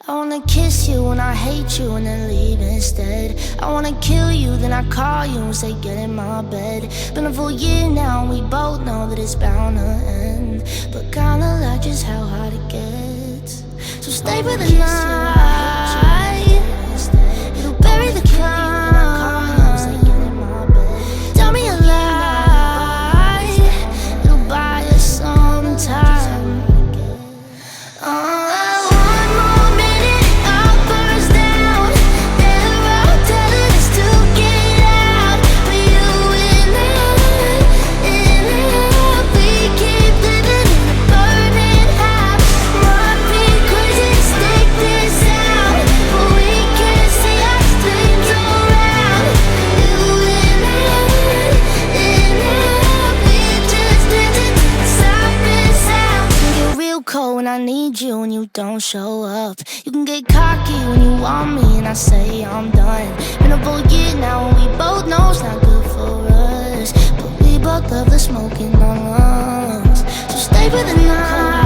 I wanna kiss you and I hate you and then leave instead. I wanna kill you, then I call you and say get in my bed. Been a full year now and we both know that it's bound to end, but kinda like just how hard it gets. So stay for the night, it'll bury the crime. Tell me a lie, it'll buy us some time. One more minute, I'll burst down. They're all telling us to get out, but you in it, we keep living in a burning house. Might be crazy to stick this out, but we can't see our dreams around. You in it, we just listen to the siren sound. Can get real cold when I need you and you don't show up. You can get cocky when you want me and I say I'm done. Been a full year now and we both know it's not good for us, but we both love the smoke in our lungs. So stay for the night.